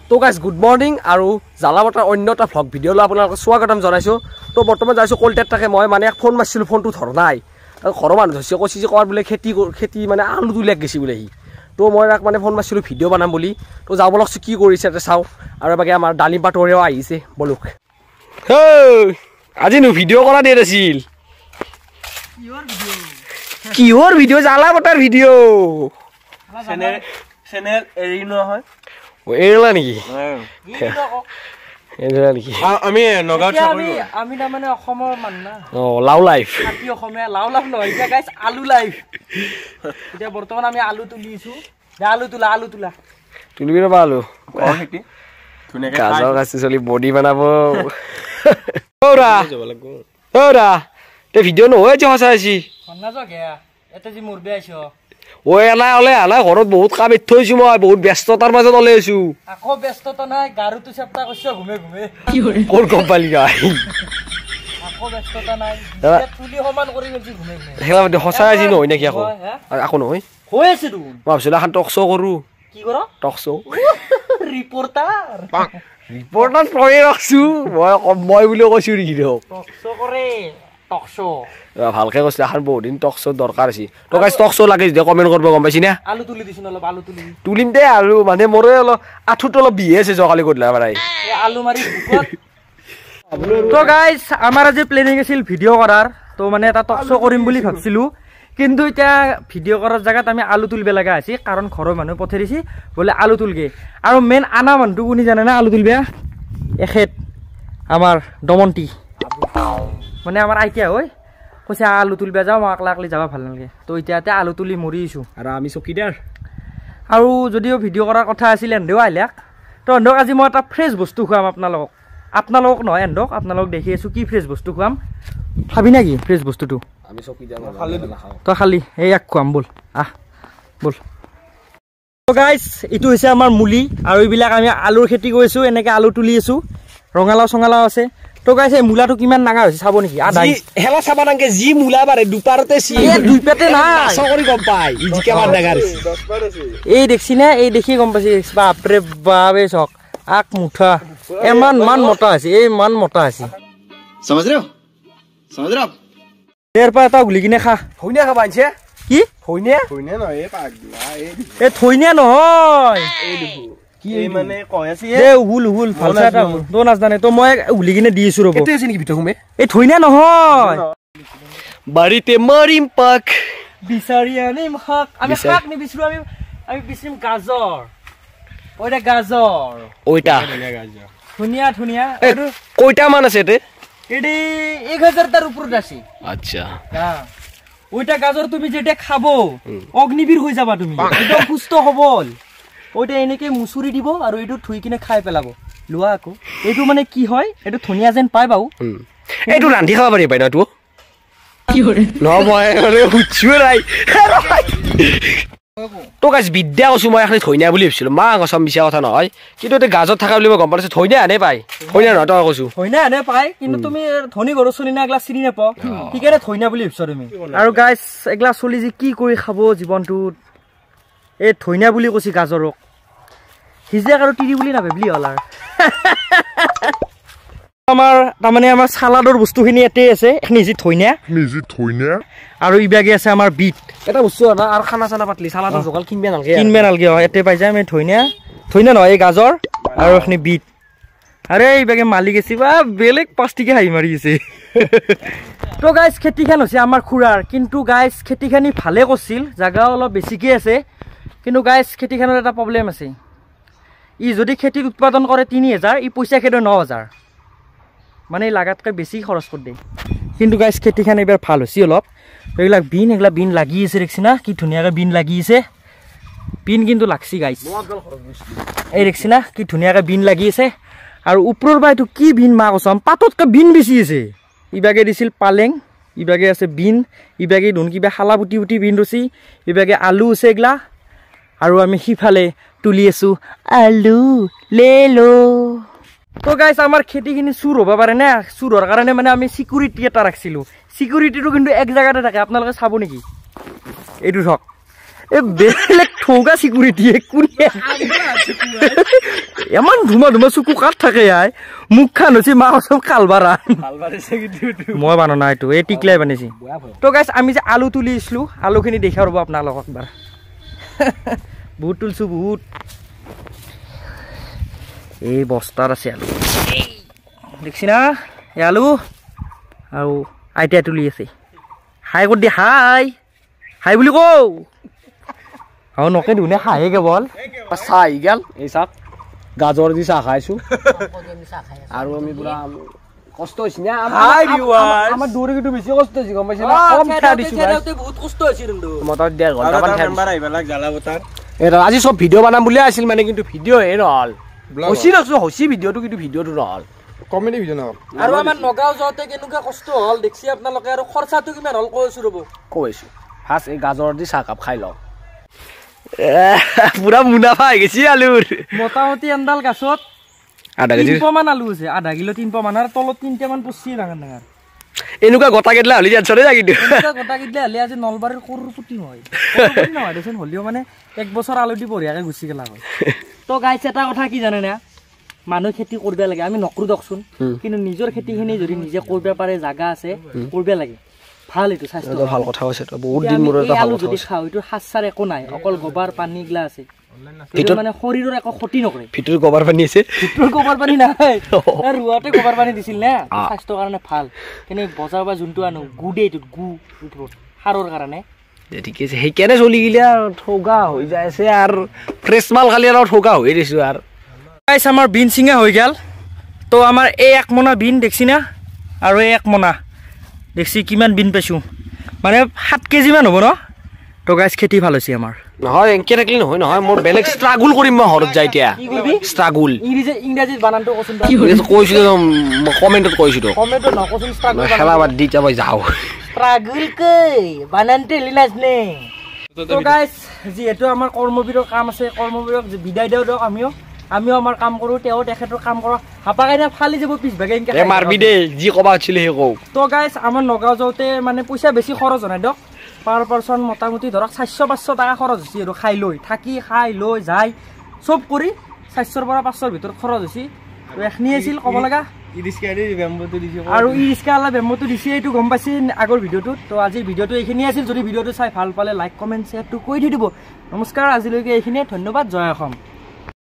তো guys good morning আৰু জালাবতাৰ অন্য এটা ভ্লগ ভিডিঅ' লৈ আপোনালোকক স্বাগতম জনাইছোঁ। তো বৰ্তমান যাইছোঁ কলটেত তাকে মই মানে ফোন মাৰিছিলোঁ, ফোনটো ধৰা নাই। ঘৰৰ মানুহ ধৰিছে, কৈছে যে ক'ৰবাত বোলে খেতি মানে আলু তুলিয়াক গৈছে বোলে সি। তো মই তাক মানে ফোন মাৰিছিলোঁ ভিডিঅ' বনাম বুলি। তো যাব লাগছোঁ কি কৰিছে তাতে চাওঁ। আৰু এবাৰ আমাৰ ডালিম পাতৰেও আহিছে বলক। আজি নো ভিডিঅ' কৰা ডেট আছিল, কিহৰ ভিডিঅ'? জালাবতাৰ ভিডিঅ'। চেনেল এৰি নহয় এৰিলা নেকি? এৰিলা নেকি? আমি নগাঁৱত আমি তাৰমানে অসমৰ মানুহ না। লাও লাইফ অসমীয়া লাও লাভ নহয়, এতিয়া গাইছ আলু লাইফ। এতিয়া বৰ্তমান আমি আলু তুলিছোঁ। আলু তোলা তুলিবি ৰবা আলু। গাজৰ কাচি চলি বডি বনাব। ভিডিঅ' নহয় যে সঁচা আছি এটা যি মোৰ বেয়াইছ এলাই ওলে আলাই ঘৰত বহুত কাম এৰি থৈছো, মই বহুত ব্যস্ততাৰ মাজত ওলাই আছো। আকৌ ব্যস্ততা নাই, গাৰুটো চেপ্তা কৰিছ ঘুমে ক'ত গম পালি গাই? আকৌ ব্যস্ততা নাই, তুলি সমান কৰি গৈছি ঘুমে সঁচা আজি নহয় নেকি? আকৌ নহয় হৈ আছে দেখোন। মই ভাবিছিলো এখন টক শ্ব' কৰো। কি কৰ? Talk show'. ৰিপৰ্টাৰ পঢ়ি ৰাখছো মই বুলি কৈছো নেকি? টক শ্ব' কৰে, টক শ্ব'। ভালকে কৈছে, এখন বহুত দিন টক শ্ব' দৰকাৰ আছে। টক শ্ব' লাগে যদি কমেণ্ট কৰিব, গম পাইছি না? আলু তুলি দিছো অলপ, আলু তুলিম দে। আৰু মানে মোৰে অলপ আঁঠুটো অলপ বিহে আছে যোৱাকালি গধূলি পাৰাই আলু মাৰি। তো গাইজ আমাৰ আজি প্লেনিং আছিল ভিডিঅ' কৰাৰ। তো মানে এটা টক শ্ব' কৰিম বুলি ভাবছিলো, কিন্তু এতিয়া ভিডিঅ' কৰাৰ জেগাত আমি আলু তুলিব লগা হৈছে, কাৰণ ঘৰৰ মানুহ পঠাই দিছে বোলে আলু তুলগে। আৰু মেইন আনা মানুহটো কোনি জানে না আলু তুলিবা? এখেত আমাৰ দমন্তি, মানে আমাৰ আইতা হয়, কৈছে আলু তুলিবা যাওঁ, মই আকলা আকলি যাব ভাল নালাগে। তো এতিয়া আলু তুলি মৰিছোঁ আৰু আমি চকীদাৰ। আৰু যদিও ভিডিঅ' কৰাৰ কথা আছিল এন্ধেও আহিলাক। তো এন্ধক আজি মই এটা ফ্ৰেছ বস্তু খুৱাম আপোনালোকক নহয় এন্ধক, আপোনালোকক দেখি আছোঁ কি ফ্ৰেছ বস্তু খুৱাম। খাবি নেকি ফ্ৰেছ বস্তুটো? আমি চকীদাৰ তই খালি এই এক খুৱাম, ব'ল আহ ব'ল। তো গাইজ এইটো হৈছে আমাৰ মুলি, আৰু এইবিলাক আমি আলুৰ খেতি কৰিছোঁ, এনেকৈ আলু তুলি আছোঁ। ৰঙালাও চঙালাও আছে। তো গাইজ এই মূলাটো কিমান ডাঙৰ হৈছে চাব নেকি? হেলা চাবা নাংকে যি মূলা বাৰে দুপাৰতে দুই পেটে নাই কৰি গম পাই এই দেখছি নে? এই দেখি গম পাইছি। বাপৰে বাপ, এই চক আক মুঠা ইমান মতা আছে, এই মান মতা আছে। ইয়াৰ পৰা এটা গুলি কিনে খা। থৈনিয়া খাবা আনছে কি? থৈনিয়া নহয় এই থৈনিয়া নহয়, কি মানে কৈ আছে হুল ভালছে এটা হুল। তো নাজানে তো মই গুলি কিনে দি আছো ৰ'ব। এইটো আছে নেকি ভিতৰত সোমে? এই থৈনিয়া নহয়, বাৰীতে মাৰিম পাক বিচাৰি আনিম শাক। আমি শাক নিবিচাৰো, আমি বিচাৰিম গাজৰ। ওইটা গাজৰ, ওইটা ধুনীয়া। কয়টা মান আছে এতে? এটি 1000টার উপরে আছে। আচ্ছা ওইটা গাজর তুমি যেটা খাবো অগ্নিবীর হয়ে যাবা, তুমি একদম সুস্থ হবল। ওইটা এনেকে মুচুরি দিব আৰু এইটো থুই কিনে খাই পেলাব। লোৱা আকৌ এইটো মানে কি হয়, এইটো ধুনীয়া যেন পাই বাও। এইটো ৰান্ধি খাব পাৰি পাই না? তো কি কৰে ন, মই হুচ্ছু নাই। তো গাইজ বিদ্যা কৈছো, মই এখন থৈনিয়া বুলি ভাবিছিলো, মা কচম মিছা কথা নহয়। কিন্তু এতিয়া গাজত থকা বুলি মই গম পাইছো। থৈনিয়া আনে পাই, থৈনিয়া নহয় তই কৈছো। থৈনিয়া আনে পাই, কিন্তু তুমি ধনী ঘৰৰ চলি না এগলা চিনি নাপাও, সেইকাৰণে থৈনিয়া বুলি ভাবিছ তুমি। আৰু গাইজ এগলা চলি যে কি কৰি খাব জীৱনটোত, এই থৈনিয়া বুলি কৈছি গাজৰক। সিজাক আৰু তিৰি বুলি নাভাবিলি হ'ল আৰু। আমাৰ তাৰমানে আমাৰ চালাডৰ বস্তুখিনি ইয়াতেই আছে, নিজে থৈনিয়া আৰু ইবাগে আছে আমাৰ বিট। এটা বস্তু আৰু খানা চানা পাতলি চালাডৰ জগাল কিনবে নালগে। ইয়াতে পাই যাম এই থৈনিয়া নহয়, এই গাজৰ আৰু এখনি বিট। আৰে ইবাগে মালিক আছে বা বেলেগ পাঁচটিকে হাঁহি মাৰি আছে। তো গাইজ খেতিখন হৈছে আমাৰ খুৰাৰ, কিন্তু গাইজ খেতিখিনি ভালে কৰিছিল, জাগাও অলপ বেছিকৈ আছে। কিন্তু গাইজ খেতিখনৰ এটা প্ৰব্লেম আছে, ই যদি খেতিত উৎপাদন কৰে 3000, ই পইচা খেদে 9000, মানে লাগাতকৈ বেছি খৰচ কৰি দিয়ে। কিন্তু গাইজ খেতিখন এইবাৰ ভাল হৈছে অলপ। এইবিলাক বিন লাগি আছে, দেখছি না কি ধুনীয়াকৈ বিন লাগি আছে। বিন কিন্তু লাগছি গাইজ, এই দেখছি না কি ধুনীয়াকৈ বিন লাগি আছে। আৰু ওপৰৰ পৰা এইটো কি বিন মা কচম, পাততকৈ বিন বেছি আছে। ইবাগে দিছিল পালেং, ইবাগে আছে বিন, ইবাগে ধুন কিবা খালা বুটি বিন ৰচি, ইবাগে আলু আছে এগলা। আৰু আমি সিফালে তুলি আছো আলু লেলো। তো গাইজ আমাৰ খেতিখিনি চুৰ হ'ব পাৰে না, চুৰ হোৱাৰ কাৰণে মানে আমি চিকিউৰিটি এটা ৰাখিছিলোঁ। চিকিউৰিটিটো কিন্তু এক জেগাতে থাকে, আপোনালোকে চাব নেকি? এইটো চাওক, এই বেলেগ ঠৌগা চিকিউৰিটিয়ে কোনে এমান ধুমা ধুমা চকু কাট থাকে আই মুখ খান হৈছে মা সব কালবাৰা মই বানো না এইটো এই টিকলাই বানিছি তো গাইছ আমি যে আলু তুলিছিলো আলুখিনি দেখা ৰব আপোনালোকক বাৰ বহুত তুলছো বহুত এই বস্তাৰ আছে আলু দেখছি না এই আলু আৰু আইতা তুলি আছে হাই কৰি দি হাই হাই বুলি কও আৰু নকে ধুনে হাঁহে কেৱল চাহ আহি গেল এই চাহ গাজৰ দি চাহ খাইছো আৰু আমি পুৰা কষ্ট হৈছে না আমাৰ দৌৰি কিন্তু বেছি কষ্ট হৈছে গম পাইছে না কম খেয়া দিছো বহুত কষ্ট হৈছে কিন্তু মতৰ 1.5 ঘণ্টা মান খেয়া নাম্বাৰ আহিব লাগ জ্বালা বতাৰ এটা আজি সব ভিডিঅ' বনাম বুলি আছিল মানে কিন্তু ভিডিঅ' হে নহল হসি ৰাখছো হসি ভিডিঅ'টো কিন্তু ভিডিঅ'টো নহল কমেডি ভিডিঅ' নহল আৰু আমাৰ নগাঁও যাওঁতে কেনেকুৱা কষ্ট হল দেখছি আপোনালোকে আৰু খৰচাটো কিমান হল কৈছো ৰব কৈছো ফাৰ্ষ্ট এই গাজৰ দি চাহ কাপ খাই লওঁ পুৰা মুনাফা হৈ গৈছে আলুৰ মোটামুটি এডাল গাছত আধা কেজি 3 মান আলু আছে আধা কিলো 3 মান আৰু তলত 3টা মান পচি ডাঙৰ ডাঙৰ এনেকুৱা গোটা কেটলা হলি টেনচনে যায় কিন্তু এনেকুৱা গোটা কিডলে হলে আজি নলবাৰীৰ কৰপুটি হয় কৰপুটি নহয় দেচোন হলিও মানে 1 বছৰ আলু দি বঢ়িয়াকে গুচি গেলা হয় তো গাইছ এটা কথা কি জানে না মানুহ খেতি কৰিব লাগে আমি নকৰো দকচোন কিন্তু নিজৰ খেতিখিনি যদি নিজে কৰিব পাৰে জায়গা আছে কৰিব লাগে ভাল এটো স্বাস্থ্য ভাল কথা হৈছে তো বহুত দিন মোৰ এটা ভাল কথা যদি খাও এটো হাছাৰ একো নাই অকল গোবৰ পানী গলা আছে এটো মানে শৰীৰৰ একো ক্ষতি নকৰে ভিতৰ গোবৰ পানী আছে ভিতৰ গোবৰ পানী নাই এ ৰুৱাতে গোবৰ পানী দিছিল না স্বাস্থ্যৰ কাৰণে ভাল কিনে বজাৰ বা জুনটো আনো গুডে এটো গু ওপৰত হাৰৰ কাৰণে ঠিক আছে সেই কেনে চলি গিলা ঠগা হৈ যায়ছে আৰ ফ্ৰেশ মাল খালি আৰ ঠগা হৈ দিছো আৰ গাইস আমাৰ বিন সিঙা হৈ গেল তো আমাৰ এই 1 মনা বিন দেখছি না আৰু এই 1 মনা দেখছি কিমান বিন পাইছো মানে 7 কেজি মান হ'ব ন তো গাইস খেতি ভাল হৈছে আমাৰ নহয় এনকে থাকলি নহয় নহয় মোৰ বেলেগ স্ট্ৰাগল কৰিম মই হৰত যাই এতিয়া কি কৰিবি স্ট্ৰাগল ইংৰাজীত বানানটো কচোন কি কৈছিলো কমেন্টত কৈছিলো কমেন্টত ন কচোন স্ট্ৰাগল খেলা বাদ দি যাবই যাও স্ট্ৰাগল কই বানানটো লিনাছ নে তো গাইস যেহেতু আমাৰ কৰ্মবিৰৰ কাম আছে কৰ্মবিৰক বিদায় দিও দক আমিও আমাৰ কাম কৰো তেও তেখেতৰ কাম কৰা হাপাকাইনা ফালি যাব পিছ ভাগে এনকে এ মাৰবি দে জি কবা আছিল হে কও তো গাইস আমাৰ নগাঁও যাওতে মানে পইচা বেছি খৰচ নাই দক পাৰ পাৰসন মোটামুটি ধৰক 400-500 টাকা খৰচ হৈছে আৰু খাই লৈ থাকি খাই লৈ যাই সব কৰি 400 পৰা 500 ভিতৰত খৰচ হৈছে তো এখনি আছিল কব লাগা ইৰিস্কাৰি বেম্বটো দিছে আৰু ইৰিস্কালা বেম্বটো দিছে এইটো গম পাইছে আগৰ ভিডিঅ'টোত তো আজিৰ ভিডিঅ'টো এইখিনি আছিল যদি ভিডিঅ'টো চাই ভাল পালে লাইক কমেন্ট শেয়াৰ টু কৰি দিব নমস্কাৰ আজিলৈকে এইখিনি ধন্যবাদ জয় অসম।